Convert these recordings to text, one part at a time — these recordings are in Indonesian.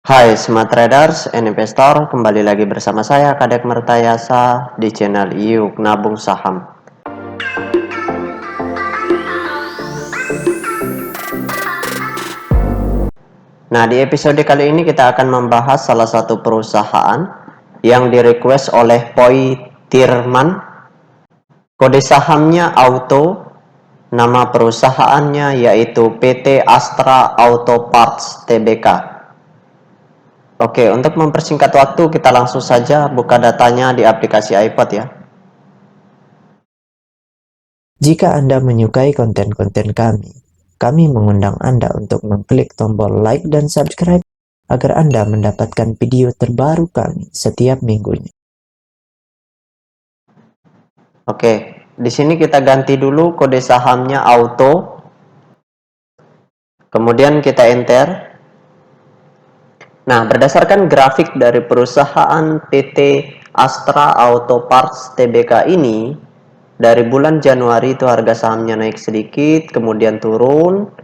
Hai Smart Traders and Investor, kembali lagi bersama saya Kadek Mertayasa di channel Yuk Nabung Saham. Nah, di episode kali ini kita akan membahas salah satu perusahaan yang di-request oleh Poi Tirman. Kode sahamnya Auto, nama perusahaannya yaitu PT Astra Auto Parts Tbk. Oke, untuk mempersingkat waktu, kita langsung saja buka datanya di aplikasi iPod ya. Jika Anda menyukai konten-konten kami mengundang Anda untuk mengklik tombol like dan subscribe agar Anda mendapatkan video terbaru kami setiap minggunya. Oke, di sini kita ganti dulu kode sahamnya Auto. Kemudian kita enter. Nah, berdasarkan grafik dari perusahaan PT Astra Auto Parts Tbk ini, dari bulan Januari itu harga sahamnya naik sedikit, kemudian turun,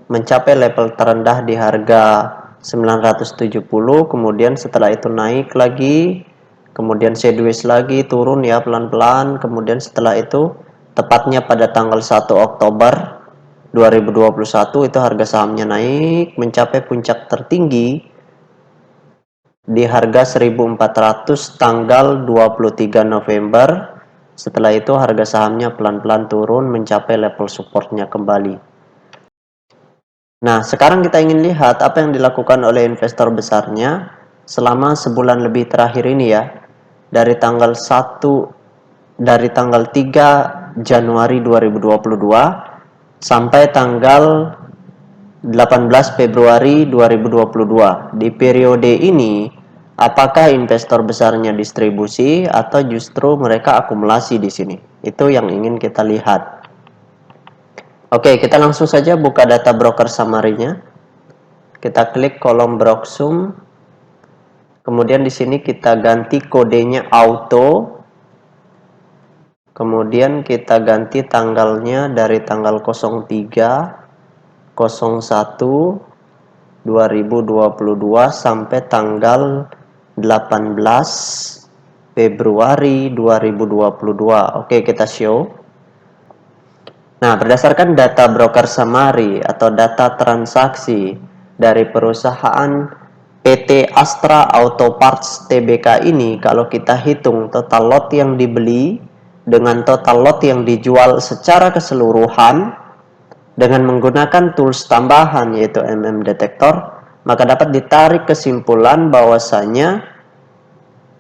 mencapai level terendah di harga 970, kemudian setelah itu naik lagi, kemudian sideways lagi, turun ya pelan-pelan, kemudian setelah itu, tepatnya pada tanggal 1 Oktober 2021 itu harga sahamnya naik, mencapai puncak tertinggi di harga 1400 tanggal 23 November. Setelah itu harga sahamnya pelan-pelan turun mencapai level supportnya kembali. Nah, sekarang kita ingin lihat apa yang dilakukan oleh investor besarnya selama sebulan lebih terakhir ini ya. Dari tanggal 3 Januari 2022 sampai tanggal 18 Februari 2022. Di periode ini, apakah investor besarnya distribusi atau justru mereka akumulasi di sini? Itu yang ingin kita lihat. Oke, kita langsung saja buka data broker summary-nya. Kita klik kolom Broksum. Kemudian di sini kita ganti kodenya Auto. Kemudian kita ganti tanggalnya dari tanggal 03/01/2022 sampai tanggal 18 Februari 2022. Oke, kita show. Nah, berdasarkan data broker summary atau data transaksi dari perusahaan PT Astra Auto Parts Tbk ini, kalau kita hitung total lot yang dibeli dengan total lot yang dijual secara keseluruhan dengan menggunakan tools tambahan yaitu Detektor, maka dapat ditarik kesimpulan bahwasanya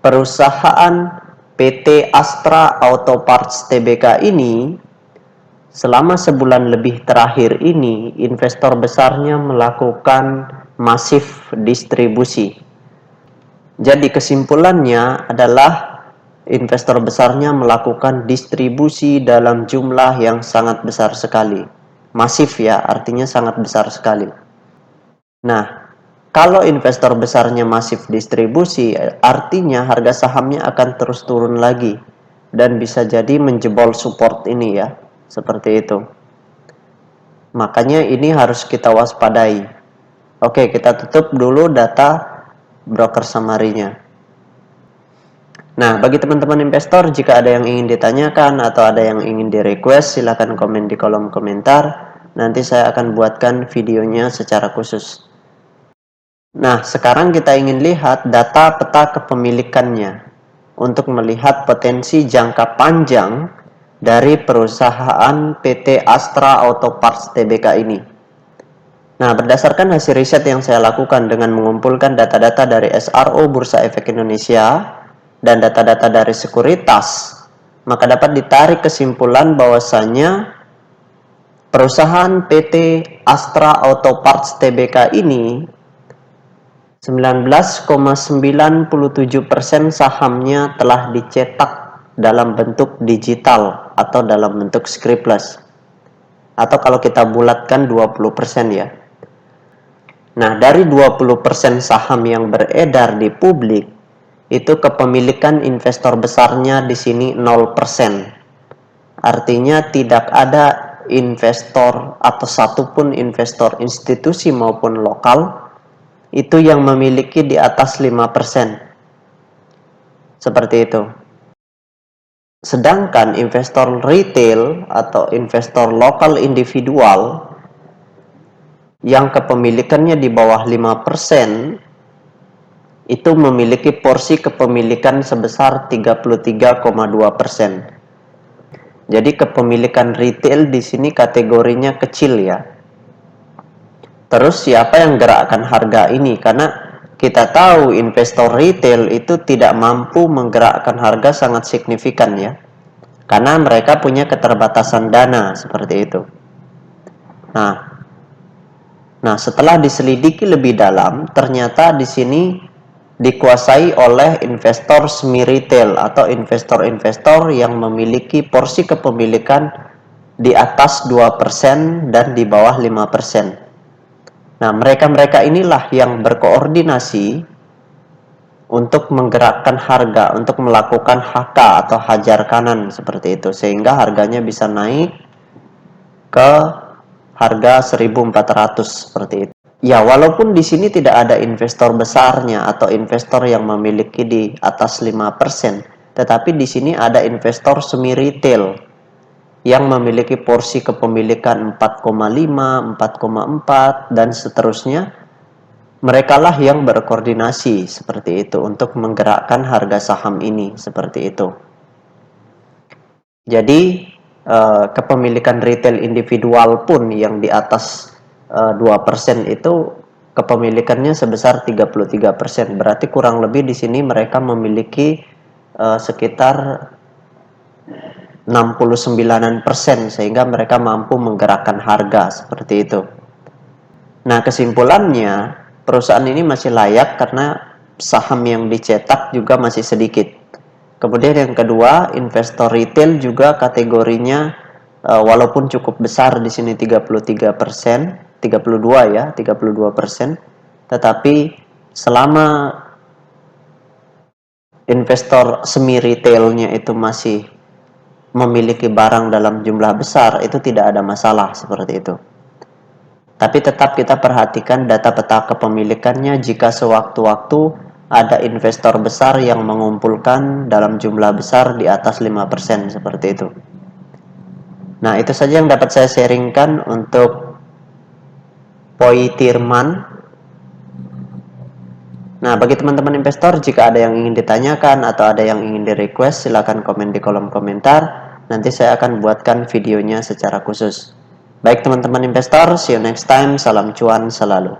perusahaan PT Astra Auto Parts Tbk ini selama sebulan lebih terakhir ini investor besarnya melakukan masif distribusi. Jadi kesimpulannya adalah investor besarnya melakukan distribusi dalam jumlah yang sangat besar sekali. Masif ya, artinya sangat besar sekali. Nah, kalau investor besarnya masif distribusi, artinya harga sahamnya akan terus turun lagi dan bisa jadi menjebol support ini ya, seperti itu. Makanya ini harus kita waspadai. Oke, kita tutup dulu data broker summary-nya. Nah, bagi teman-teman investor, jika ada yang ingin ditanyakan atau ada yang ingin di-request, silahkan komen di kolom komentar. Nanti saya akan buatkan videonya secara khusus. Nah, sekarang kita ingin lihat data peta kepemilikannya untuk melihat potensi jangka panjang dari perusahaan PT Astra Auto Parts Tbk ini. Nah, berdasarkan hasil riset yang saya lakukan dengan mengumpulkan data-data dari SRO Bursa Efek Indonesia dan data-data dari sekuritas, maka dapat ditarik kesimpulan bahwasanya perusahaan PT Astra Auto Parts Tbk ini 19,97% sahamnya telah dicetak dalam bentuk digital atau dalam bentuk scriptless. Atau kalau kita bulatkan 20% ya. Nah, dari 20% saham yang beredar di publik, itu kepemilikan investor besarnya di sini 0%. Artinya tidak ada investor atau satupun investor institusi maupun lokal itu yang memiliki di atas 5%. Seperti itu. Sedangkan investor retail atau investor lokal individual yang kepemilikannya di bawah 5% itu memiliki porsi kepemilikan sebesar 33,2%. Jadi kepemilikan retail di sini kategorinya kecil ya. Terus siapa yang gerakkan harga ini? Karena kita tahu investor retail itu tidak mampu menggerakkan harga sangat signifikan ya. Karena mereka punya keterbatasan dana seperti itu. Nah, setelah diselidiki lebih dalam, ternyata di sini dikuasai oleh investor semi retail atau investor-investor yang memiliki porsi kepemilikan di atas 2% dan di bawah 5%. Nah, mereka-mereka inilah yang berkoordinasi untuk menggerakkan harga, untuk melakukan HK atau hajar kanan seperti itu, sehingga harganya bisa naik ke harga 1.400 seperti itu. Ya, walaupun di sini tidak ada investor besarnya atau investor yang memiliki di atas 5%, tetapi di sini ada investor semi retail yang memiliki porsi kepemilikan 4,5, 4,4 dan seterusnya. Merekalah yang berkoordinasi seperti itu untuk menggerakkan harga saham ini seperti itu. Jadi kepemilikan retail individual pun yang di atas 2% itu kepemilikannya sebesar 33%. Berarti kurang lebih di sini mereka memiliki sekitar 69% sehingga mereka mampu menggerakkan harga seperti itu. Nah, kesimpulannya perusahaan ini masih layak karena saham yang dicetak juga masih sedikit. Kemudian yang kedua, investor retail juga kategorinya walaupun cukup besar di sini 33%, 32 ya, 32%, tetapi selama investor semi retailnya itu masih memiliki barang dalam jumlah besar, itu tidak ada masalah seperti itu. Tapi tetap kita perhatikan data peta kepemilikannya jika sewaktu-waktu ada investor besar yang mengumpulkan dalam jumlah besar di atas 5% seperti itu. Nah, itu saja yang dapat saya sharingkan untuk Poitirman. Nah, bagi teman-teman investor, jika ada yang ingin ditanyakan atau ada yang ingin di-request, silakan komen di kolom komentar. Nanti saya akan buatkan videonya secara khusus. Baik teman-teman investor, see you next time. Salam cuan selalu.